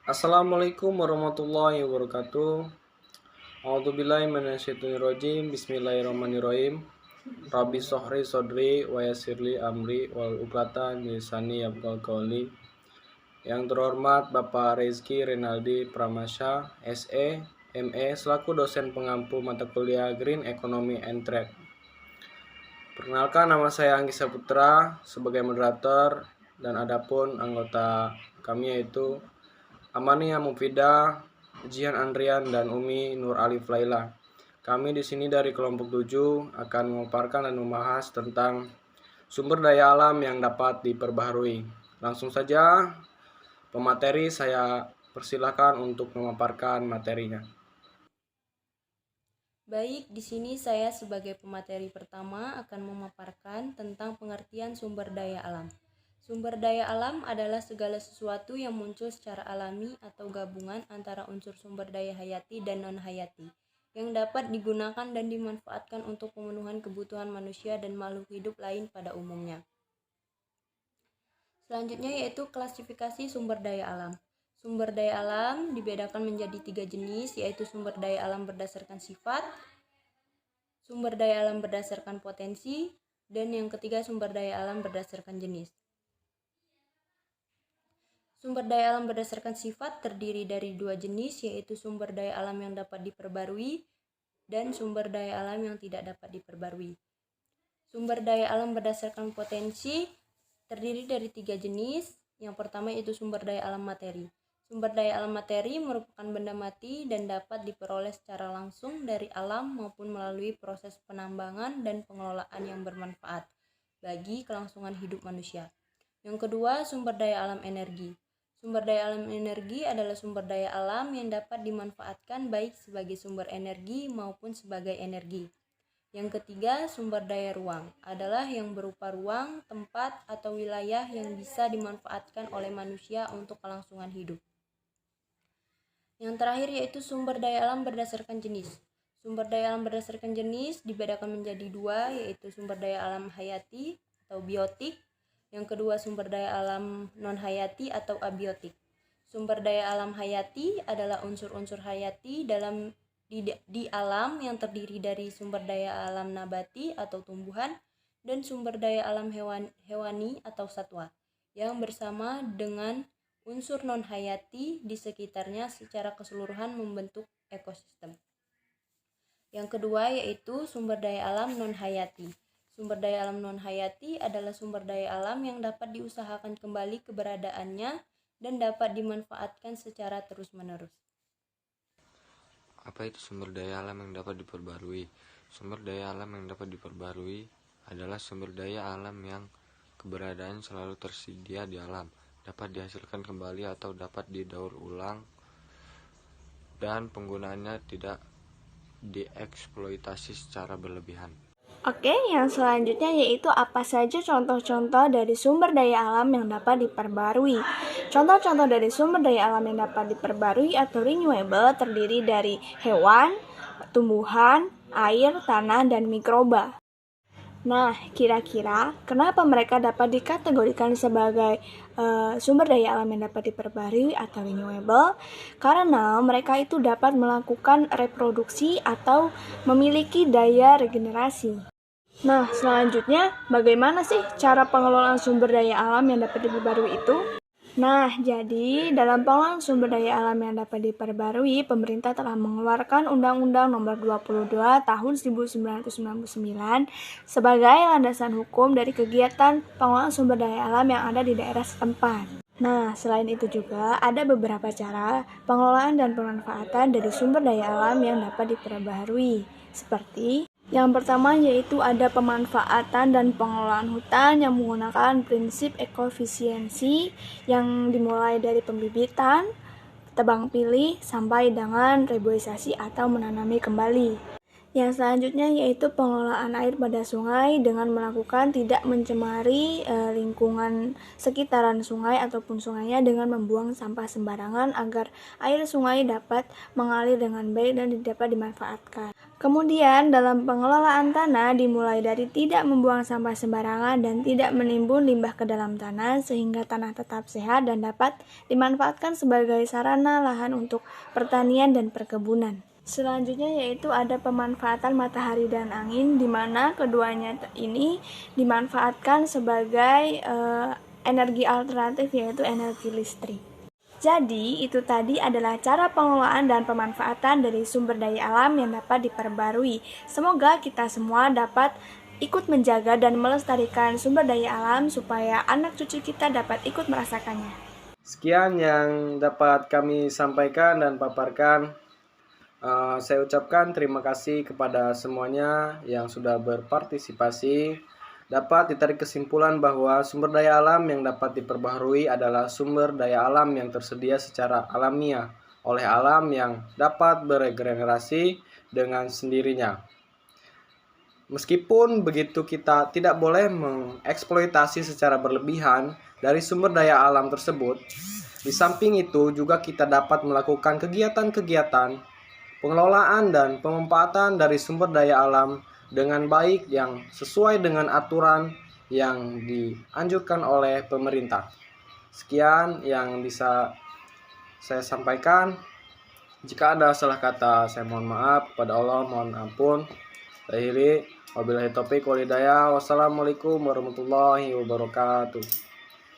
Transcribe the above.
Assalamualaikum warahmatullahi wabarakatuh. A'udzubillahi minasyaitonirrajim. Bismillahirrahmanirrahim. Rabbi shrah sodri wa yassirli amri wal uqdatan min lisani yafqahu qawli. Yang terhormat Bapak Rezky Renaldi Pramasya, SE, ME selaku dosen pengampu mata kuliah Green Economy and Trade. Perkenalkan, nama saya Anggi Saputra sebagai moderator dan adapun anggota kami yaitu Amania Mufidah, Jihan Andrian, dan Umi Nur Alif Laila. Kami di sini dari kelompok 7 akan memaparkan dan membahas tentang sumber daya alam yang dapat diperbaharui. Langsung saja, pemateri saya persilakan untuk memaparkan materinya. Baik, di sini saya sebagai pemateri pertama akan memaparkan tentang pengertian sumber daya alam. Sumber daya alam adalah segala sesuatu yang muncul secara alami atau gabungan antara unsur sumber daya hayati dan non-hayati, yang dapat digunakan dan dimanfaatkan untuk pemenuhan kebutuhan manusia dan makhluk hidup lain pada umumnya. Selanjutnya yaitu klasifikasi sumber daya alam. Sumber daya alam dibedakan menjadi 3 jenis, yaitu sumber daya alam berdasarkan sifat, sumber daya alam berdasarkan potensi, dan yang ketiga sumber daya alam berdasarkan jenis. Sumber daya alam berdasarkan sifat terdiri dari 2 jenis, yaitu sumber daya alam yang dapat diperbarui dan sumber daya alam yang tidak dapat diperbarui. Sumber daya alam berdasarkan potensi terdiri dari 3 jenis. Yang pertama yaitu sumber daya alam materi. Sumber daya alam materi merupakan benda mati dan dapat diperoleh secara langsung dari alam maupun melalui proses penambangan dan pengelolaan yang bermanfaat bagi kelangsungan hidup manusia. Yang kedua, sumber daya alam energi. Sumber daya alam energi adalah sumber daya alam yang dapat dimanfaatkan baik sebagai sumber energi maupun sebagai energi. Yang ketiga, sumber daya ruang adalah yang berupa ruang, tempat, atau wilayah yang bisa dimanfaatkan oleh manusia untuk kelangsungan hidup. Yang terakhir yaitu sumber daya alam berdasarkan jenis. Sumber daya alam berdasarkan jenis dibedakan menjadi 2, yaitu sumber daya alam hayati atau biotik. Yang kedua, sumber daya alam non-hayati atau abiotik. Sumber daya alam hayati adalah unsur-unsur hayati di alam yang terdiri dari sumber daya alam nabati atau tumbuhan dan sumber daya alam hewani atau satwa yang bersama dengan unsur non-hayati di sekitarnya secara keseluruhan membentuk ekosistem. Yang kedua yaitu sumber daya alam non-hayati. Sumber daya alam non-hayati adalah sumber daya alam yang dapat diusahakan kembali keberadaannya dan dapat dimanfaatkan secara terus-menerus. Apa itu sumber daya alam yang dapat diperbarui? Sumber daya alam yang dapat diperbarui adalah sumber daya alam yang keberadaan selalu tersedia di alam, dapat dihasilkan kembali atau dapat didaur ulang, dan penggunaannya tidak dieksploitasi secara berlebihan. Oke, yang selanjutnya yaitu apa saja contoh-contoh dari sumber daya alam yang dapat diperbarui. Contoh-contoh dari sumber daya alam yang dapat diperbarui atau renewable terdiri dari hewan, tumbuhan, air, tanah, dan mikroba. Nah, kira-kira kenapa mereka dapat dikategorikan sebagai sumber daya alam yang dapat diperbarui atau renewable? Karena mereka itu dapat melakukan reproduksi atau memiliki daya regenerasi. Nah, selanjutnya bagaimana sih cara pengelolaan sumber daya alam yang dapat diperbarui itu? Nah, jadi dalam pengelolaan sumber daya alam yang dapat diperbarui, pemerintah telah mengeluarkan Undang-Undang Nomor 22 Tahun 1999 sebagai landasan hukum dari kegiatan pengelolaan sumber daya alam yang ada di daerah setempat. Nah, selain itu juga ada beberapa cara pengelolaan dan pemanfaatan dari sumber daya alam yang dapat diperbarui, seperti yang pertama yaitu ada pemanfaatan dan pengelolaan hutan yang menggunakan prinsip ekofisiensi yang dimulai dari pembibitan, tebang pilih, sampai dengan reboisasi atau menanami kembali. Yang selanjutnya yaitu pengelolaan air pada sungai dengan melakukan tidak mencemari lingkungan sekitaran sungai ataupun sungainya dengan membuang sampah sembarangan agar air sungai dapat mengalir dengan baik dan dapat dimanfaatkan. Kemudian, dalam pengelolaan tanah dimulai dari tidak membuang sampah sembarangan dan tidak menimbun limbah ke dalam tanah sehingga tanah tetap sehat dan dapat dimanfaatkan sebagai sarana lahan untuk pertanian dan perkebunan. Selanjutnya yaitu ada pemanfaatan matahari dan angin, di mana keduanya ini dimanfaatkan sebagai energi alternatif, yaitu energi listrik. Jadi, itu tadi adalah cara pengelolaan dan pemanfaatan dari sumber daya alam yang dapat diperbarui. Semoga kita semua dapat ikut menjaga dan melestarikan sumber daya alam supaya anak cucu kita dapat ikut merasakannya. Sekian yang dapat kami sampaikan dan paparkan. Saya ucapkan terima kasih kepada semuanya yang sudah berpartisipasi. Dapat ditarik kesimpulan bahwa sumber daya alam yang dapat diperbaharui adalah sumber daya alam yang tersedia secara alamiah oleh alam yang dapat beregenerasi dengan sendirinya. Meskipun begitu, kita tidak boleh mengeksploitasi secara berlebihan dari sumber daya alam tersebut. Di samping itu juga kita dapat melakukan kegiatan-kegiatan pengelolaan dan pemanfaatan dari sumber daya alam dengan baik yang sesuai dengan aturan yang dianjurkan oleh pemerintah. Sekian yang bisa saya sampaikan. Jika ada salah kata, saya mohon maaf. Kepada Allah mohon ampun. Akhiri, wabillahi taufiq wal hidayah. Wassalamualaikum warahmatullahi wabarakatuh.